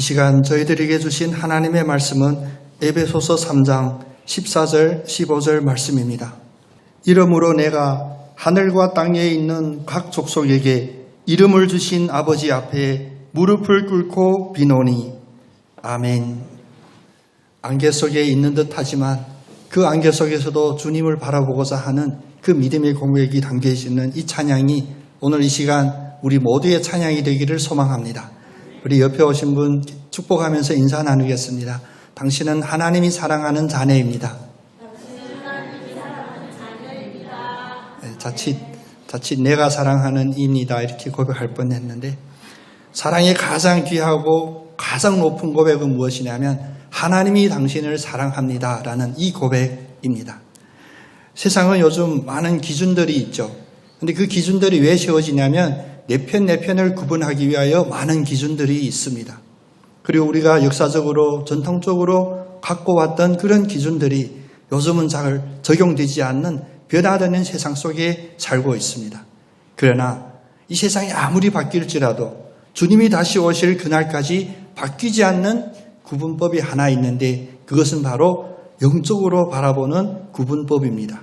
이 시간 저희들에게 주신 하나님의 말씀은 에베소서 3장 14절 15절 말씀입니다. 이러므로 내가 하늘과 땅에 있는 각 족속에게 이름을 주신 아버지 앞에 무릎을 꿇고 비노니 아멘. 안개 속에 있는 듯 하지만 그 안개 속에서도 주님을 바라보고자 하는 그 믿음의 고백이 담겨 있는 이 찬양이 오늘 이 시간 우리 모두의 찬양이 되기를 소망합니다. 우리 옆에 오신 분 축복하면서 인사 나누겠습니다. 당신은 하나님이 사랑하는 자녀입니다. 자칫 내가 사랑하는 이입니다. 이렇게 고백할 뻔했는데 사랑의 가장 귀하고 가장 높은 고백은 무엇이냐면 하나님이 당신을 사랑합니다. 라는 이 고백입니다. 세상은 요즘 많은 기준들이 있죠. 근데 그 기준들이 왜 세워지냐면 내 편을 구분하기 위하여 많은 기준들이 있습니다. 그리고 우리가 역사적으로 전통적으로 갖고 왔던 그런 기준들이 요즘은 잘 적용되지 않는 변화되는 세상 속에 살고 있습니다. 그러나 이 세상이 아무리 바뀔지라도 주님이 다시 오실 그날까지 바뀌지 않는 구분법이 하나 있는데 그것은 바로 영적으로 바라보는 구분법입니다.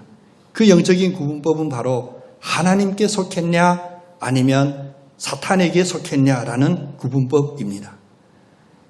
그 영적인 구분법은 바로 하나님께 속했냐 아니면 사탄에게 속했냐라는 구분법입니다.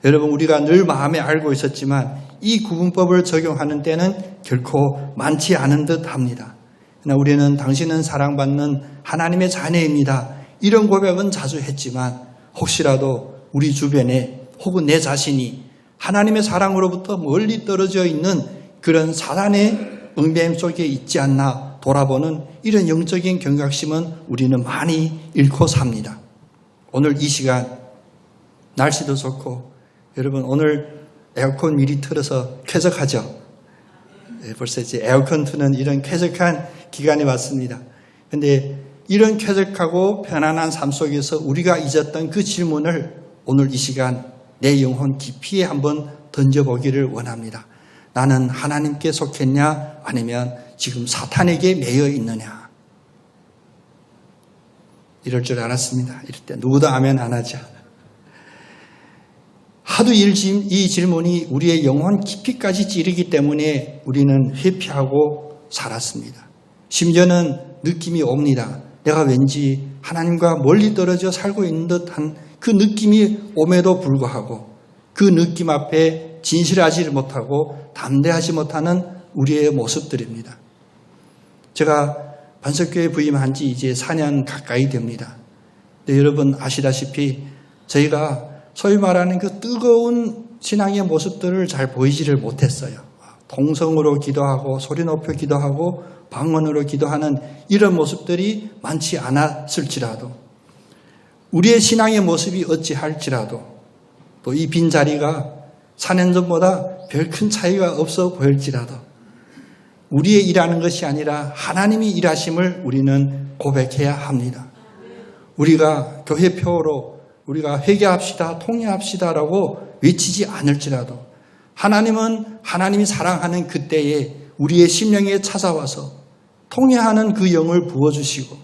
여러분 우리가 늘 마음에 알고 있었지만 이 구분법을 적용하는 때는 결코 많지 않은 듯 합니다. 그러나 우리는 당신은 사랑받는 하나님의 자녀입니다. 이런 고백은 자주 했지만 혹시라도 우리 주변에 혹은 내 자신이 하나님의 사랑으로부터 멀리 떨어져 있는 그런 사단의 얽매임 속에 있지 않나 돌아보는 이런 영적인 경각심은 우리는 많이 잃고 삽니다. 오늘 이 시간 날씨도 좋고 여러분 오늘 에어컨 미리 틀어서 쾌적하죠. 벌써 이제 에어컨 트는 이런 쾌적한 기간이 왔습니다. 그런데 이런 쾌적하고 편안한 삶 속에서 우리가 잊었던 그 질문을 오늘 이 시간 내 영혼 깊이에 한번 던져보기를 원합니다. 나는 하나님께 속했냐 아니면 지금 사탄에게 매여 있느냐. 이럴 줄 알았습니다. 이럴 때 누구도 아멘 안 하죠. 하도 이 질문이 우리의 영혼 깊이까지 찌르기 때문에 우리는 회피하고 살았습니다. 심지어는 느낌이 옵니다. 내가 왠지 하나님과 멀리 떨어져 살고 있는 듯한 그 느낌이 옴에도 불구하고 그 느낌 앞에 진실하지 못하고 담대하지 못하는 우리의 모습들입니다. 제가 반석교회 부임한 지 이제 4년 가까이 됩니다. 근데 여러분 아시다시피 저희가 소위 말하는 그 뜨거운 신앙의 모습들을 잘 보이지를 못했어요. 동성으로 기도하고 소리 높여 기도하고 방언으로 기도하는 이런 모습들이 많지 않았을지라도 우리의 신앙의 모습이 어찌할지라도 또 이 빈자리가 4년 전보다 별 큰 차이가 없어 보일지라도 우리의 일하는 것이 아니라 하나님이 일하심을 우리는 고백해야 합니다. 우리가 교회표로 우리가 회개합시다, 통회합시다라고 외치지 않을지라도 하나님은 하나님이 사랑하는 그때에 우리의 심령에 찾아와서 통회하는 그 영을 부어주시고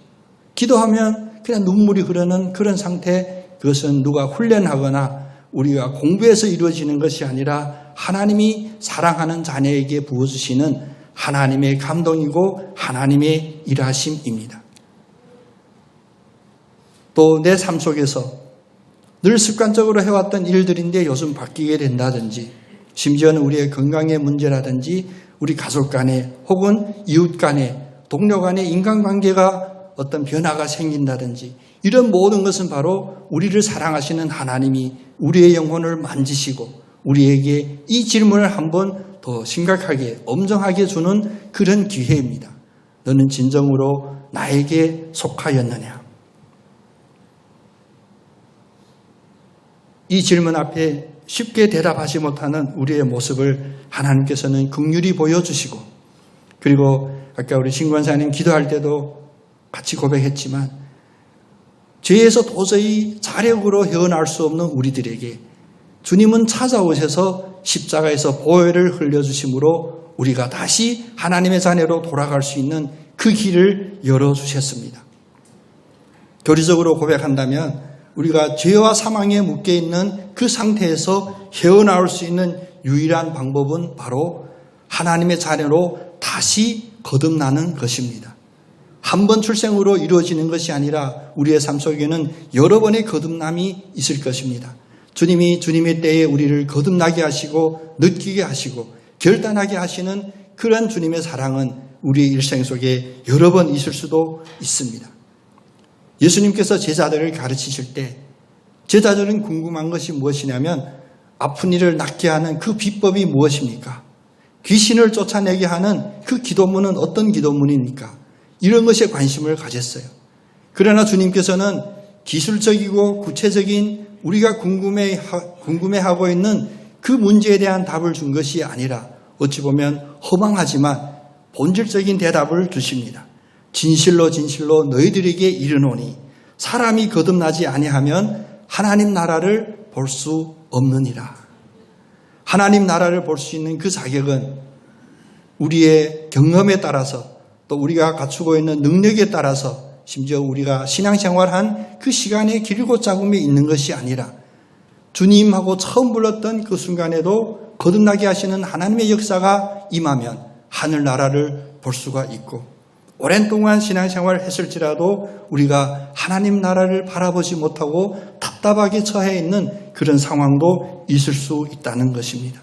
기도하면 그냥 눈물이 흐르는 그런 상태, 그것은 누가 훈련하거나 우리가 공부해서 이루어지는 것이 아니라 하나님이 사랑하는 자녀에게 부어주시는 하나님의 감동이고 하나님의 일하심입니다. 또 내 삶 속에서 늘 습관적으로 해왔던 일들인데 요즘 바뀌게 된다든지 심지어는 우리의 건강의 문제라든지 우리 가족 간에 혹은 이웃 간에 동료 간의 인간관계가 어떤 변화가 생긴다든지 이런 모든 것은 바로 우리를 사랑하시는 하나님이 우리의 영혼을 만지시고 우리에게 이 질문을 한번 더 심각하게 엄정하게 주는 그런 기회입니다. 너는 진정으로 나에게 속하였느냐? 이 질문 앞에 쉽게 대답하지 못하는 우리의 모습을 하나님께서는 긍휼히 보여주시고 그리고 아까 우리 신권사님 기도할 때도 같이 고백했지만 죄에서 도저히 자력으로 헤어날 수 없는 우리들에게 주님은 찾아오셔서 십자가에서 보혈을 흘려주심으로 우리가 다시 하나님의 자녀로 돌아갈 수 있는 그 길을 열어주셨습니다. 교리적으로 고백한다면 우리가 죄와 사망에 묶여 있는 그 상태에서 헤어나올 수 있는 유일한 방법은 바로 하나님의 자녀로 다시 거듭나는 것입니다. 한 번 출생으로 이루어지는 것이 아니라 우리의 삶 속에는 여러 번의 거듭남이 있을 것입니다. 주님이 주님의 때에 우리를 거듭나게 하시고 느끼게 하시고 결단하게 하시는 그런 주님의 사랑은 우리의 일생 속에 여러 번 있을 수도 있습니다. 예수님께서 제자들을 가르치실 때 제자들은 궁금한 것이 무엇이냐면 아픈 이를 낫게 하는 그 비법이 무엇입니까? 귀신을 쫓아내게 하는 그 기도문은 어떤 기도문입니까? 이런 것에 관심을 가졌어요. 그러나 주님께서는 기술적이고 구체적인 우리가 궁금해하고 있는 그 문제에 대한 답을 준 것이 아니라 어찌 보면 허망하지만 본질적인 대답을 주십니다. 진실로 진실로 너희들에게 이르노니 사람이 거듭나지 아니하면 하나님 나라를 볼 수 없느니라. 하나님 나라를 볼 수 있는 그 자격은 우리의 경험에 따라서 또 우리가 갖추고 있는 능력에 따라서 심지어 우리가 신앙생활한 그 시간의 길고 짧음이 있는 것이 아니라 주님하고 처음 불렀던 그 순간에도 거듭나게 하시는 하나님의 역사가 임하면 하늘나라를 볼 수가 있고 오랜 동안 신앙생활을 했을지라도 우리가 하나님 나라를 바라보지 못하고 답답하게 처해 있는 그런 상황도 있을 수 있다는 것입니다.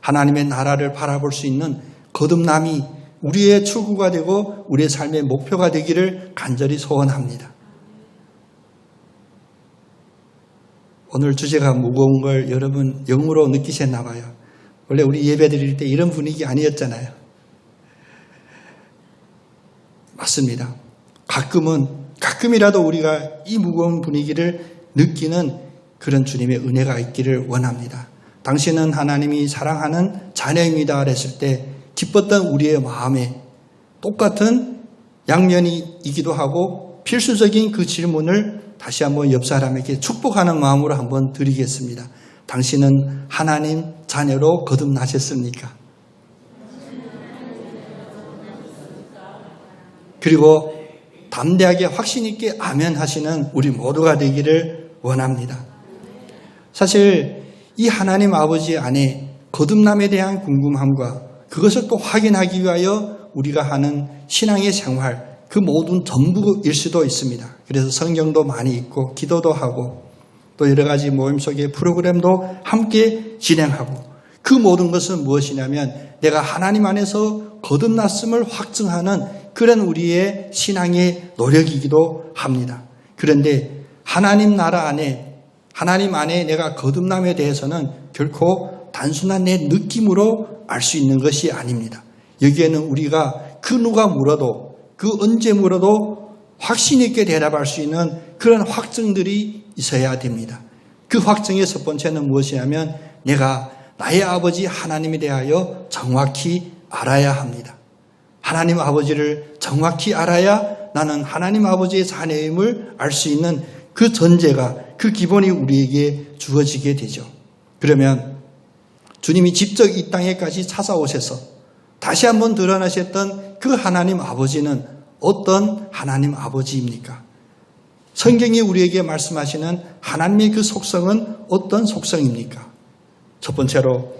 하나님의 나라를 바라볼 수 있는 거듭남이 우리의 출구가 되고 우리의 삶의 목표가 되기를 간절히 소원합니다. 오늘 주제가 무거운 걸 여러분 영으로 느끼셨나 봐요. 원래 우리 예배 드릴 때 이런 분위기 아니었잖아요. 맞습니다. 가끔이라도 우리가 이 무거운 분위기를 느끼는 그런 주님의 은혜가 있기를 원합니다. 당신은 하나님이 사랑하는 자녀입니다 그랬을 때 기뻤던 우리의 마음에 똑같은 양면이기도 하고 필수적인 그 질문을 다시 한번 옆 사람에게 축복하는 마음으로 한번 드리겠습니다. 당신은 하나님 자녀로 거듭나셨습니까? 그리고 담대하게 확신 있게 아멘 하시는 우리 모두가 되기를 원합니다. 사실 이 하나님 아버지 안에 거듭남에 대한 궁금함과 그것을 또 확인하기 위하여 우리가 하는 신앙의 생활, 그 모든 전부일 수도 있습니다. 그래서 성경도 많이 읽고 기도도 하고 또 여러 가지 모임 속의 프로그램도 함께 진행하고 그 모든 것은 무엇이냐면 내가 하나님 안에서 거듭났음을 확증하는 그런 우리의 신앙의 노력이기도 합니다. 그런데 하나님 나라 안에 하나님 안에 내가 거듭남에 대해서는 결코 단순한 내 느낌으로 알 수 있는 것이 아닙니다. 여기에는 우리가 그 누가 물어도 그 언제 물어도 확신 있게 대답할 수 있는 그런 확증들이 있어야 됩니다. 그 확증의 첫 번째는 무엇이냐면 내가 나의 아버지 하나님에 대하여 정확히 알아야 합니다. 하나님 아버지를 정확히 알아야 나는 하나님 아버지의 자녀임을 알 수 있는 그 전제가 그 기본이 우리에게 주어지게 되죠. 그러면 주님이 직접 이 땅에까지 찾아오셔서 다시 한번 드러나셨던 그 하나님 아버지는 어떤 하나님 아버지입니까? 성경이 우리에게 말씀하시는 하나님의 그 속성은 어떤 속성입니까? 첫 번째로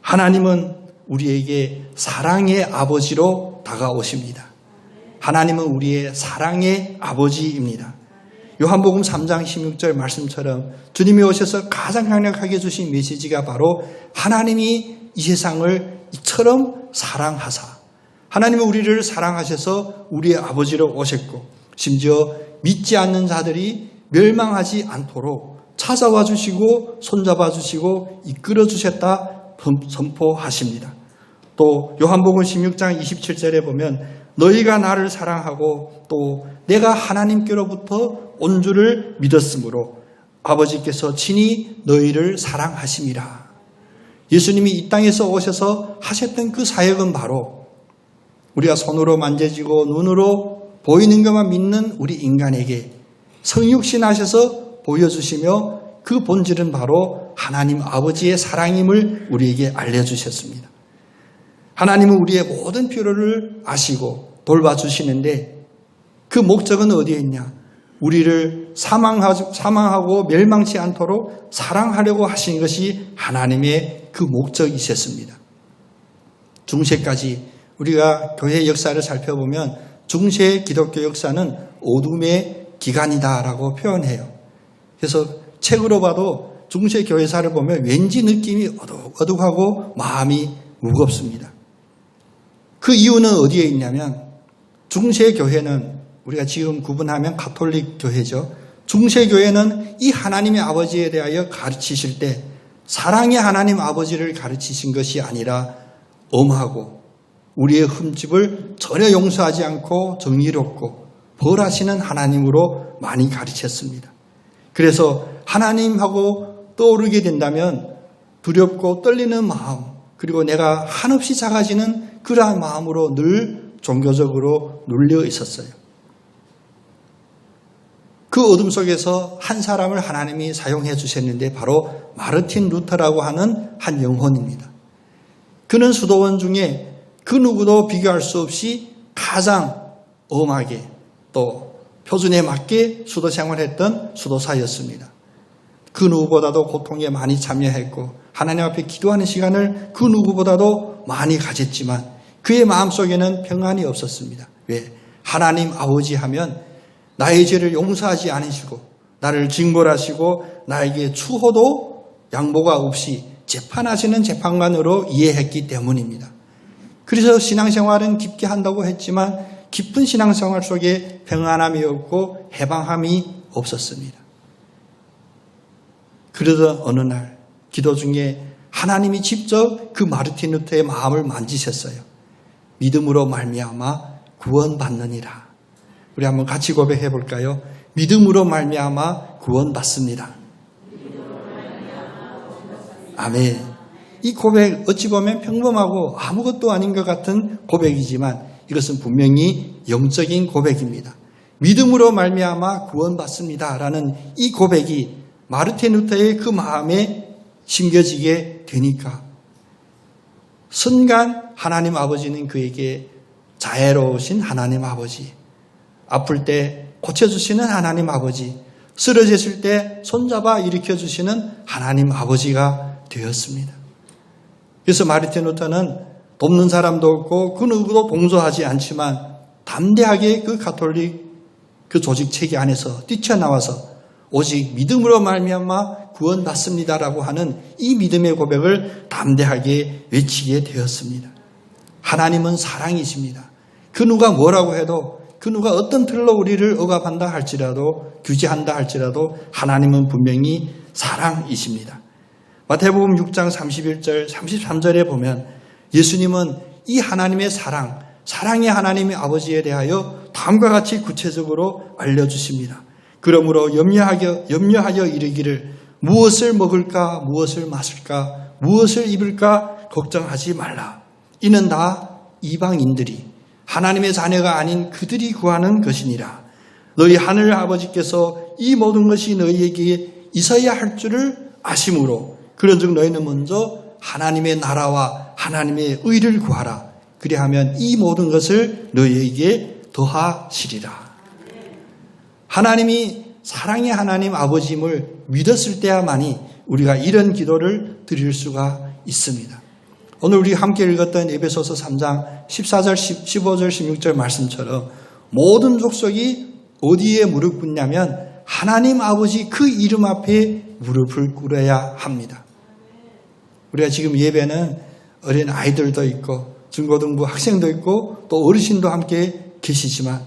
하나님은 우리에게 사랑의 아버지로 다가오십니다. 하나님은 우리의 사랑의 아버지입니다. 요한복음 3장 16절 말씀처럼 주님이 오셔서 가장 강력하게 주신 메시지가 바로 하나님이 이 세상을 이처럼 사랑하사 하나님은 우리를 사랑하셔서 우리의 아버지로 오셨고 심지어 믿지 않는 자들이 멸망하지 않도록 찾아와 주시고 손잡아 주시고 이끌어 주셨다 선포하십니다. 또 요한복음 16장 27절에 보면 너희가 나를 사랑하고 또 내가 하나님께로부터 온 줄을 믿었으므로 아버지께서 친히 너희를 사랑하심이라. 예수님이 이 땅에서 오셔서 하셨던 그 사역은 바로 우리가 손으로 만져지고 눈으로 보이는 것만 믿는 우리 인간에게 성육신 하셔서 보여주시며 그 본질은 바로 하나님 아버지의 사랑임을 우리에게 알려주셨습니다. 하나님은 우리의 모든 필요를 아시고 돌봐주시는데 그 목적은 어디에 있냐? 우리를 사망하고 멸망치 않도록 사랑하려고 하신 것이 하나님의 그 목적이셨습니다. 중세까지 우리가 교회 역사를 살펴보면 중세 기독교 역사는 어둠의 기간이다라고 표현해요. 그래서 책으로 봐도 중세 교회사를 보면 왠지 느낌이 어둑하고 마음이 무겁습니다. 그 이유는 어디에 있냐면 중세 교회는 우리가 지금 구분하면 가톨릭 교회죠. 중세 교회는 이 하나님의 아버지에 대하여 가르치실 때 사랑의 하나님 아버지를 가르치신 것이 아니라 엄하고 우리의 흠집을 전혀 용서하지 않고 정의롭고 벌하시는 하나님으로 많이 가르쳤습니다. 그래서 하나님하고 떠오르게 된다면 두렵고 떨리는 마음, 그리고 내가 한없이 작아지는 그러한 마음으로 늘 종교적으로 눌려 있었어요. 그 어둠 속에서 한 사람을 하나님이 사용해 주셨는데 바로 마르틴 루터라고 하는 한 영혼입니다. 그는 수도원 중에 그 누구도 비교할 수 없이 가장 엄하게 또 표준에 맞게 수도 생활했던 수도사였습니다. 그 누구보다도 고통에 많이 참여했고 하나님 앞에 기도하는 시간을 그 누구보다도 많이 가졌지만 그의 마음속에는 평안이 없었습니다. 왜? 하나님 아버지 하면 나의 죄를 용서하지 않으시고 나를 징벌하시고 나에게 추호도 양보가 없이 재판하시는 재판관으로 이해했기 때문입니다. 그래서 신앙생활은 깊게 한다고 했지만 깊은 신앙생활 속에 평안함이 없고 해방함이 없었습니다. 그러던 어느 날 기도 중에 하나님이 직접 그 마르틴 루터의 마음을 만지셨어요. 믿음으로 말미암아 구원받느니라. 우리 한번 같이 고백해 볼까요? 믿음으로 말미암아 구원받습니다. 아멘. 이 고백 어찌 보면 평범하고 아무것도 아닌 것 같은 고백이지만 이것은 분명히 영적인 고백입니다. 믿음으로 말미암아 구원받습니다라는 이 고백이 마르틴 루터의 그 마음에 심겨지게 되니까 순간 하나님 아버지는 그에게 자애로우신 하나님 아버지, 아플 때 고쳐주시는 하나님 아버지, 쓰러졌을 때 손잡아 일으켜주시는 하나님 아버지가 되었습니다. 그래서 마르틴 루터는 돕는 사람도 없고 그 누구도 동조하지 않지만 담대하게 그 가톨릭 그 조직 체계 안에서 뛰쳐나와서 오직 믿음으로 말미암아 구원받습니다라고 하는 이 믿음의 고백을 담대하게 외치게 되었습니다. 하나님은 사랑이십니다. 그 누가 뭐라고 해도 그 누가 어떤 틀로 우리를 억압한다 할지라도 규제한다 할지라도 하나님은 분명히 사랑이십니다. 마태복음 6장 31절 33절에 보면 예수님은 이 하나님의 사랑의 하나님의 아버지에 대하여 다음과 같이 구체적으로 알려주십니다. 그러므로 염려하여 이르기를 무엇을 먹을까 무엇을 마실까 무엇을 입을까 걱정하지 말라. 이는 다 이방인들이 하나님의 자녀가 아닌 그들이 구하는 것이니라. 너희 하늘 아버지께서 이 모든 것이 너희에게 있어야 할 줄을 아심으로 그런즉 너희는 먼저 하나님의 나라와 하나님의 의를 구하라. 그리하면 이 모든 것을 너희에게 더하시리라. 하나님이 사랑의 하나님 아버지임을 믿었을 때야만이 우리가 이런 기도를 드릴 수가 있습니다. 오늘 우리 함께 읽었던 에베소서 3장 14절, 15절, 16절 말씀처럼 모든 족속이 어디에 무릎 꿇냐면 하나님 아버지 그 이름 앞에 무릎을 꿇어야 합니다. 우리가 지금 예배는 어린 아이들도 있고 중고등부 학생도 있고 또 어르신도 함께 계시지만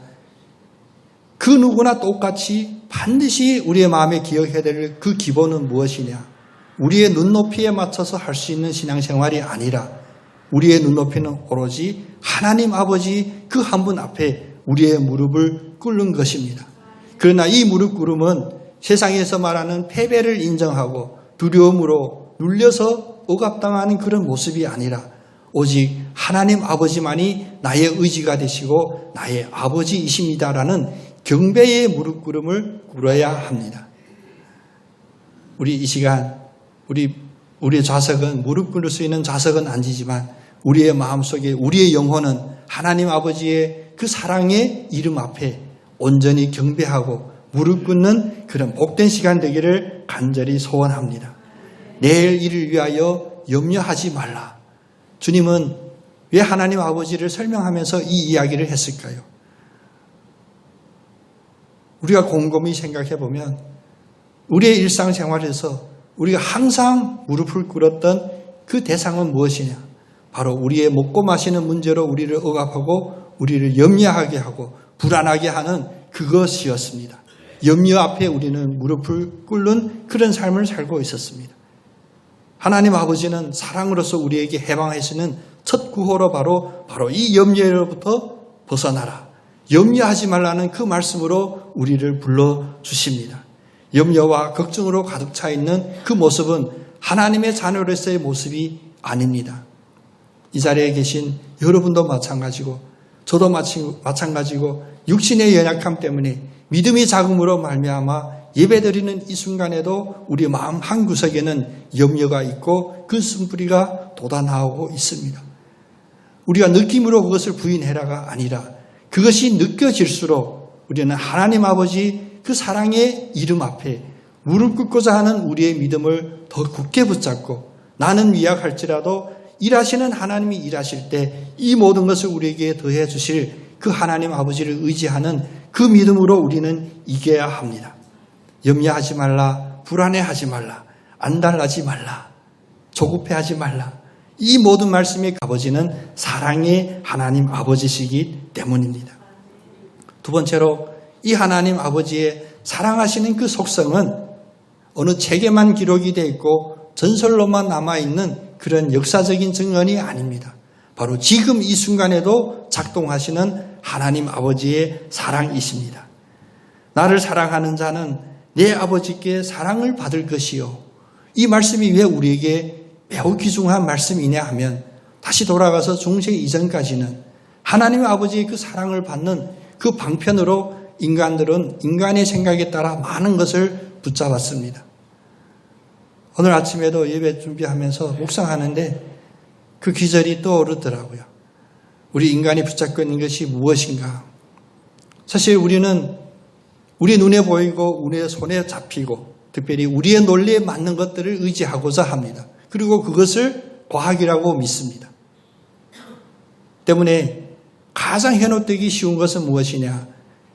그 누구나 똑같이 반드시 우리의 마음에 기억해야 될 그 기본은 무엇이냐? 우리의 눈높이에 맞춰서 할 수 있는 신앙생활이 아니라 우리의 눈높이는 오로지 하나님 아버지 그 한 분 앞에 우리의 무릎을 꿇는 것입니다. 그러나 이 무릎 꿇음은 세상에서 말하는 패배를 인정하고 두려움으로 눌려서 억압당하는 그런 모습이 아니라 오직 하나님 아버지만이 나의 의지가 되시고 나의 아버지이십니다라는 경배의 무릎 꿇음을 꿇어야 합니다. 우리 이 시간 우리의 좌석은 무릎 꿇을 수 있는 좌석은 아니지만 우리의 마음속에 우리의 영혼은 하나님 아버지의 그 사랑의 이름 앞에 온전히 경배하고 무릎 꿇는 그런 복된 시간 되기를 간절히 소원합니다. 내일 일을 위하여 염려하지 말라. 주님은 왜 하나님 아버지를 설명하면서 이 이야기를 했을까요? 우리가 곰곰이 생각해 보면 우리의 일상생활에서 우리가 항상 무릎을 꿇었던 그 대상은 무엇이냐? 바로 우리의 먹고 마시는 문제로 우리를 억압하고 우리를 염려하게 하고 불안하게 하는 그것이었습니다. 염려 앞에 우리는 무릎을 꿇는 그런 삶을 살고 있었습니다. 하나님 아버지는 사랑으로서 우리에게 해방하시는 첫 구호로 바로 이 염려로부터 벗어나라. 염려하지 말라는 그 말씀으로 우리를 불러주십니다. 염려와 걱정으로 가득 차 있는 그 모습은 하나님의 자녀로서의 모습이 아닙니다. 이 자리에 계신 여러분도 마찬가지고 저도 마찬가지고 육신의 연약함 때문에 믿음이 작음으로 말미암아 예배드리는 이 순간에도 우리 마음 한구석에는 염려가 있고 그 쓴뿌리가 돋아나오고 있습니다. 우리가 느낌으로 그것을 부인해라가 아니라 그것이 느껴질수록 우리는 하나님 아버지 그 사랑의 이름 앞에 무릎 꿇고자 하는 우리의 믿음을 더 굳게 붙잡고 나는 미약할지라도 일하시는 하나님이 일하실 때 이 모든 것을 우리에게 더해 주실 그 하나님 아버지를 의지하는 그 믿음으로 우리는 이겨야 합니다. 염려하지 말라, 불안해하지 말라, 안달나지 말라, 조급해하지 말라. 이 모든 말씀의 아버지는 사랑의 하나님 아버지시기 때문입니다. 두 번째로 이 하나님 아버지의 사랑하시는 그 속성은 어느 책에만 기록이 되어 있고 전설로만 남아있는 그런 역사적인 증언이 아닙니다. 바로 지금 이 순간에도 작동하시는 하나님 아버지의 사랑이십니다. 나를 사랑하는 자는 내 아버지께 사랑을 받을 것이요. 이 말씀이 왜 우리에게 매우 귀중한 말씀이냐 하면 다시 돌아가서 중세 이전까지는 하나님 아버지의 그 사랑을 받는 그 방편으로 인간들은 인간의 생각에 따라 많은 것을 붙잡았습니다. 오늘 아침에도 예배 준비하면서 묵상하는데 그 귀절이 떠오르더라고요. 우리 인간이 붙잡고 있는 것이 무엇인가? 사실 우리는 우리 눈에 보이고 우리의 손에 잡히고 특별히 우리의 논리에 맞는 것들을 의지하고자 합니다. 그리고 그것을 과학이라고 믿습니다. 때문에 가장 현혹되기 쉬운 것은 무엇이냐?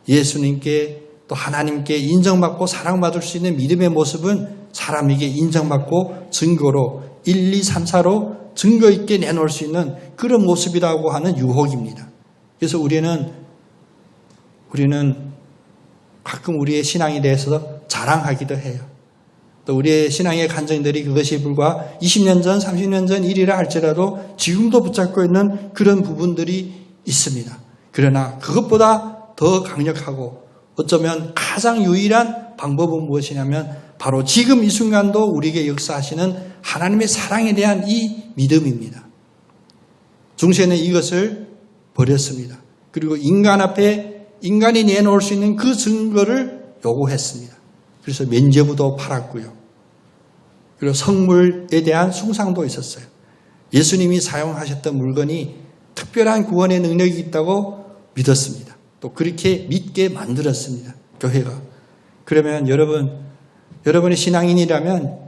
예수님께 또 하나님께 인정받고 사랑받을 수 있는 믿음의 모습은 사람에게 인정받고 증거로 1, 2, 3, 4로 증거 있게 내놓을 수 있는 그런 모습이라고 하는 유혹입니다. 그래서 우리는 가끔 우리의 신앙에 대해서 자랑하기도 해요. 또 우리의 신앙의 간증들이 그것이 불과 20년 전, 30년 전 일이라 할지라도 지금도 붙잡고 있는 그런 부분들이 있습니다. 그러나 그것보다 더 강력하고 어쩌면 가장 유일한 방법은 무엇이냐면 바로 지금 이 순간도 우리에게 역사하시는 하나님의 사랑에 대한 이 믿음입니다. 중세는 이것을 버렸습니다. 그리고 인간 앞에 인간이 내놓을 수 있는 그 증거를 요구했습니다. 그래서 면죄부도 팔았고요. 그리고 성물에 대한 숭상도 있었어요. 예수님이 사용하셨던 물건이 특별한 구원의 능력이 있다고 믿었습니다. 또 그렇게 믿게 만들었습니다. 교회가. 그러면 여러분의 신앙인이라면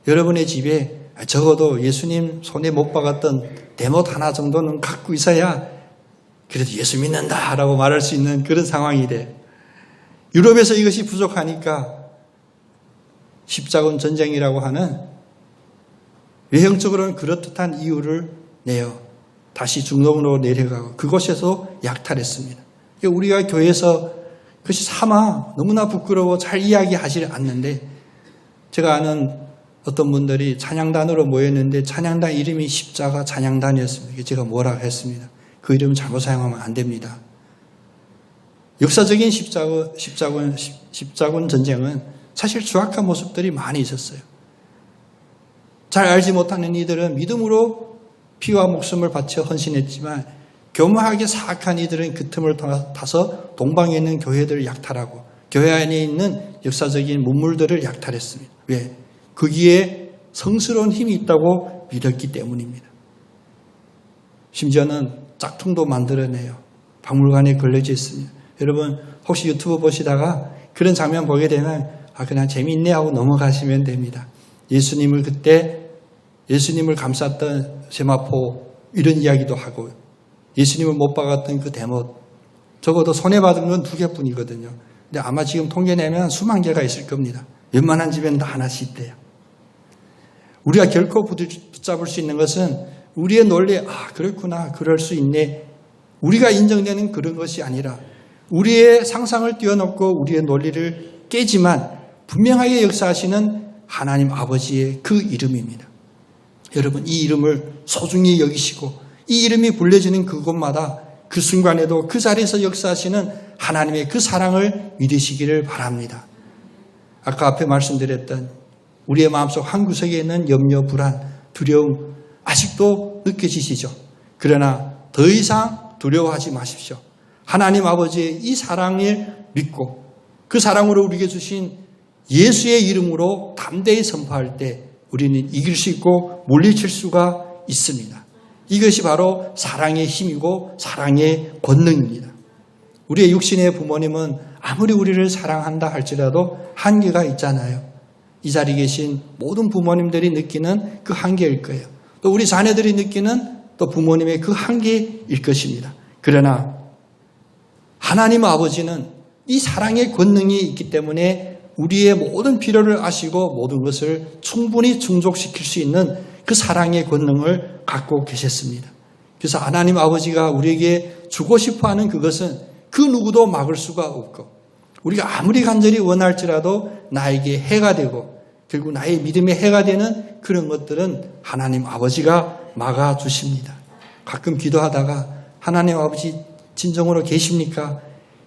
여러분의 집에 적어도 예수님 손에 못 박았던 대못 하나 정도는 갖고 있어야 그래도 예수 믿는다라고 말할 수 있는 그런 상황이 돼. 유럽에서 이것이 부족하니까 십자군 전쟁이라고 하는 외형적으로는 그렇듯한 이유를 내요. 다시 중동으로 내려가고 그곳에서 약탈했습니다. 우리가 교회에서 그것이 차마 너무나 부끄러워 잘 이야기하지 않는데 제가 아는 어떤 분들이 찬양단으로 모였는데 찬양단 이름이 십자가 찬양단이었습니다. 제가 뭐라고 했습니다. 그 이름 잘못 사용하면 안 됩니다. 역사적인 십자군 전쟁은 사실 추악한 모습들이 많이 있었어요. 잘 알지 못하는 이들은 믿음으로 피와 목숨을 바쳐 헌신했지만 교묘하게 사악한 이들은 그 틈을 타서 동방에 있는 교회들을 약탈하고 교회 안에 있는 역사적인 문물들을 약탈했습니다. 왜? 거기에 성스러운 힘이 있다고 믿었기 때문입니다. 심지어는 짝퉁도 만들어내요. 박물관에 걸려져 있습니다. 여러분 혹시 유튜브 보시다가 그런 장면 보게 되면 그냥 재미있네 하고 넘어가시면 됩니다. 예수님을 감쌌던 세마포 이런 이야기도 하고 예수님을 못 박았던 그 대못 적어도 손해받은 건 2개뿐이거든요. 근데 아마 지금 통계 내면 수만 개가 있을 겁니다. 웬만한 집에는 다 하나씩 있대요. 우리가 결코 붙잡을 수 있는 것은 우리의 논리에 그렇구나 그럴 수 있네 우리가 인정되는 그런 것이 아니라 우리의 상상을 뛰어넘고 우리의 논리를 깨지만 분명하게 역사하시는 하나님 아버지의 그 이름입니다. 여러분 이 이름을 소중히 여기시고 이 이름이 불려지는 그곳마다 그 순간에도 그 자리에서 역사하시는 하나님의 그 사랑을 믿으시기를 바랍니다. 아까 앞에 말씀드렸던 우리의 마음속 한구석에 있는 염려, 불안, 두려움 아직도 느껴지시죠? 그러나 더 이상 두려워하지 마십시오. 하나님 아버지의 이 사랑을 믿고 그 사랑으로 우리에게 주신 예수의 이름으로 담대히 선포할 때 우리는 이길 수 있고 물리칠 수가 있습니다. 이것이 바로 사랑의 힘이고 사랑의 권능입니다. 우리의 육신의 부모님은 아무리 우리를 사랑한다 할지라도 한계가 있잖아요. 이 자리에 계신 모든 부모님들이 느끼는 그 한계일 거예요. 또 우리 자녀들이 느끼는 또 부모님의 그 한계일 것입니다. 그러나 하나님 아버지는 이 사랑의 권능이 있기 때문에 우리의 모든 필요를 아시고 모든 것을 충분히 충족시킬 수 있는 그 사랑의 권능을 갖고 계셨습니다. 그래서 하나님 아버지가 우리에게 주고 싶어하는 그것은 그 누구도 막을 수가 없고 우리가 아무리 간절히 원할지라도 나에게 해가 되고 결국 나의 믿음의 해가 되는 그런 것들은 하나님 아버지가 막아주십니다. 가끔 기도하다가 하나님 아버지 진정으로 계십니까?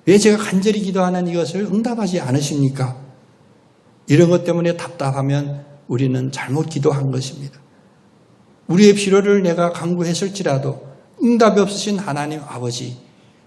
왜 제가 간절히 기도하는 이것을 응답하지 않으십니까? 이런 것 때문에 답답하면 우리는 잘못 기도한 것입니다. 우리의 필요를 내가 간구했을지라도 응답이 없으신 하나님 아버지,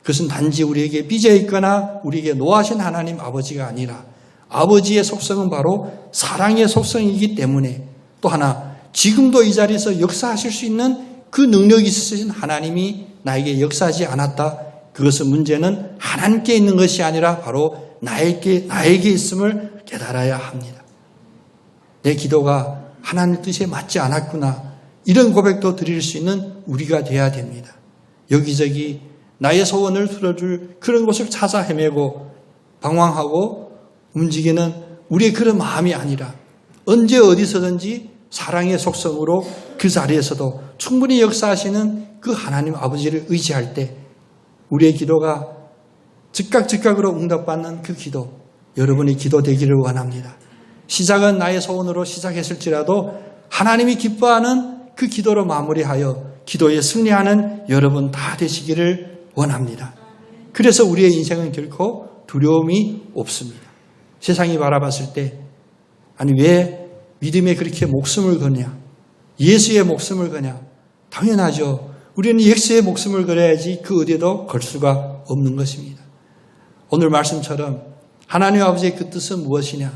그것은 단지 우리에게 빚어 있거나 우리에게 노하신 하나님 아버지가 아니라 아버지의 속성은 바로 사랑의 속성이기 때문에 또 하나 지금도 이 자리에서 역사하실 수 있는 그 능력이 있으신 하나님이 나에게 역사하지 않았다. 그것은 문제는 하나님께 있는 것이 아니라 바로 나에게 있음을 깨달아야 합니다. 내 기도가 하나님 뜻에 맞지 않았구나. 이런 고백도 드릴 수 있는 우리가 돼야 됩니다. 여기저기 나의 소원을 들어줄 그런 곳을 찾아 헤매고 방황하고 움직이는 우리의 그런 마음이 아니라 언제 어디서든지 사랑의 속성으로 그 자리에서도 충분히 역사하시는 그 하나님 아버지를 의지할 때 우리의 기도가 즉각으로 응답받는 그 기도, 여러분의 기도 되기를 원합니다. 시작은 나의 소원으로 시작했을지라도 하나님이 기뻐하는 그 기도로 마무리하여 기도에 승리하는 여러분 다 되시기를 원합니다. 그래서 우리의 인생은 결코 두려움이 없습니다. 세상이 바라봤을 때 아니 왜 믿음에 그렇게 목숨을 거냐? 예수의 목숨을 거냐? 당연하죠. 우리는 예수의 목숨을 걸어야지 그 어디에도 걸 수가 없는 것입니다. 오늘 말씀처럼 하나님 아버지의 그 뜻은 무엇이냐?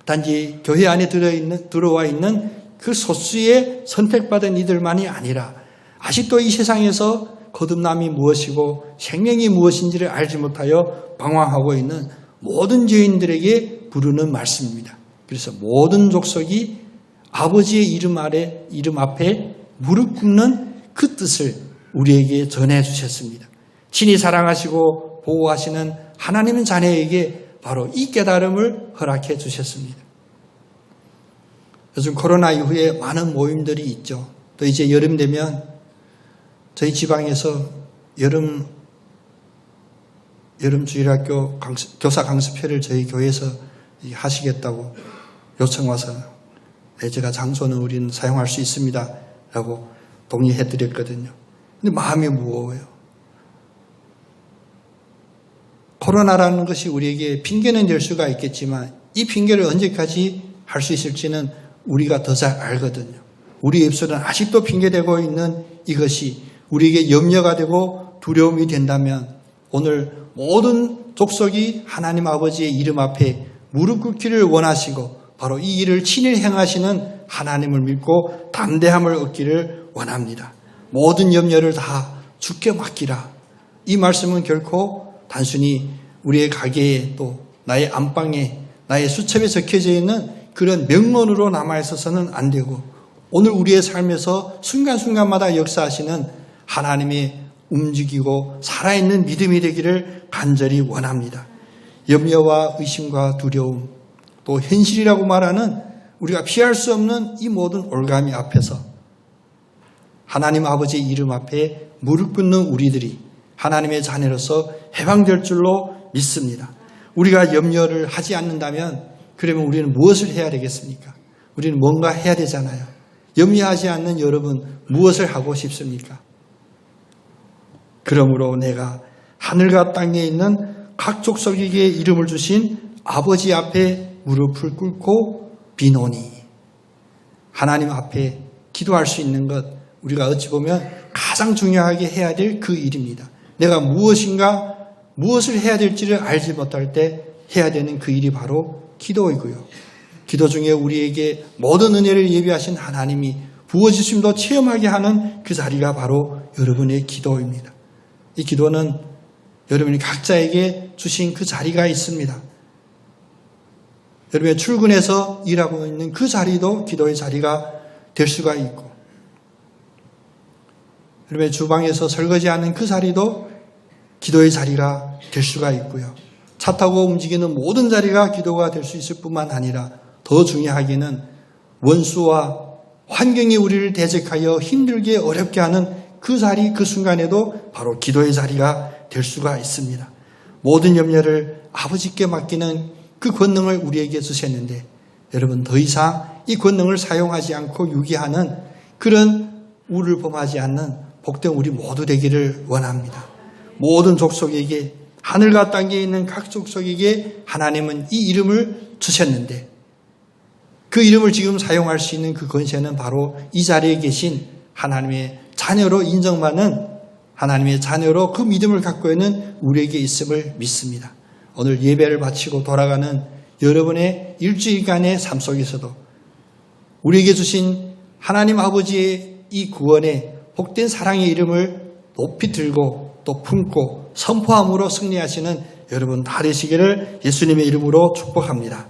단지 교회 안에 들어와 있는 그 소수의 선택받은 이들만이 아니라 아직도 이 세상에서 거듭남이 무엇이고 생명이 무엇인지를 알지 못하여 방황하고 있는 모든 죄인들에게 부르는 말씀입니다. 그래서 모든 족속이 아버지의 이름 앞에 무릎 꿇는 그 뜻을 우리에게 전해 주셨습니다. 친히 사랑하시고 보호하시는 하나님의 자녀에게 바로 이 깨달음을 허락해 주셨습니다. 요즘 코로나 이후에 많은 모임들이 있죠. 또 이제 여름 되면 저희 지방에서 여름 주일학교 교사 강습회를 저희 교회에서 하시겠다고 요청 와서 제가 장소는 우리는 사용할 수 있습니다 라고 동의해 드렸거든요. 근데 마음이 무거워요. 코로나라는 것이 우리에게 핑계는 될 수가 있겠지만 이 핑계를 언제까지 할 수 있을지는 우리가 더 잘 알거든요. 우리 입술은 아직도 핑계대고 있는 이것이 우리에게 염려가 되고 두려움이 된다면 오늘 모든 족속이 하나님 아버지의 이름 앞에 무릎 꿇기를 원하시고 바로 이 일을 친히 행하시는 하나님을 믿고 담대함을 얻기를 원합니다. 모든 염려를 다 주께 맡기라. 이 말씀은 결코 단순히 우리의 가게에 또 나의 안방에, 나의 수첩에 적혀져 있는 그런 명언으로 남아있어서는 안 되고 오늘 우리의 삶에서 순간순간마다 역사하시는 하나님의 움직이고 살아있는 믿음이 되기를 간절히 원합니다. 염려와 의심과 두려움, 또 현실이라고 말하는 우리가 피할 수 없는 이 모든 올가미 앞에서 하나님 아버지의 이름 앞에 무릎 꿇는 우리들이 하나님의 자녀로서 해방될 줄로 믿습니다. 우리가 염려를 하지 않는다면 그러면 우리는 무엇을 해야 되겠습니까? 우리는 뭔가 해야 되잖아요. 염려하지 않는 여러분 무엇을 하고 싶습니까? 그러므로 내가 하늘과 땅에 있는 각 족속에게 이름을 주신 아버지 앞에 무릎을 꿇고 비노니. 하나님 앞에 기도할 수 있는 것, 우리가 어찌 보면 가장 중요하게 해야 될 그 일입니다. 내가 무엇을 해야 될지를 알지 못할 때 해야 되는 그 일이 바로 기도이고요. 기도 중에 우리에게 모든 은혜를 예비하신 하나님이 부어주심도 체험하게 하는 그 자리가 바로 여러분의 기도입니다. 이 기도는 여러분이 각자에게 주신 그 자리가 있습니다. 여러분의 출근해서 일하고 있는 그 자리도 기도의 자리가 될 수가 있고, 여러분의 주방에서 설거지하는 그 자리도 기도의 자리가 될 수가 있고요. 차 타고 움직이는 모든 자리가 기도가 될 수 있을 뿐만 아니라 더 중요하게는 원수와 환경이 우리를 대적하여 힘들게 어렵게 하는 그 자리, 그 순간에도 바로 기도의 자리가 될 수가 있습니다. 모든 염려를 아버지께 맡기는 그 권능을 우리에게 주셨는데 여러분 더 이상 이 권능을 사용하지 않고 유기하는 그런 우를 범하지 않는 복된 우리 모두 되기를 원합니다. 모든 족속에게, 하늘과 땅에 있는 각 족속에게 하나님은 이 이름을 주셨는데 그 이름을 지금 사용할 수 있는 그 권세는 바로 이 자리에 계신 하나님의 자녀로 인정받는, 하나님의 자녀로 그 믿음을 갖고 있는 우리에게 있음을 믿습니다. 오늘 예배를 마치고 돌아가는 여러분의 일주일간의 삶 속에서도 우리에게 주신 하나님 아버지의 이 구원의 복된 사랑의 이름을 높이 들고 또 품고 선포함으로 승리하시는 여러분 다 되시기를 예수님의 이름으로 축복합니다.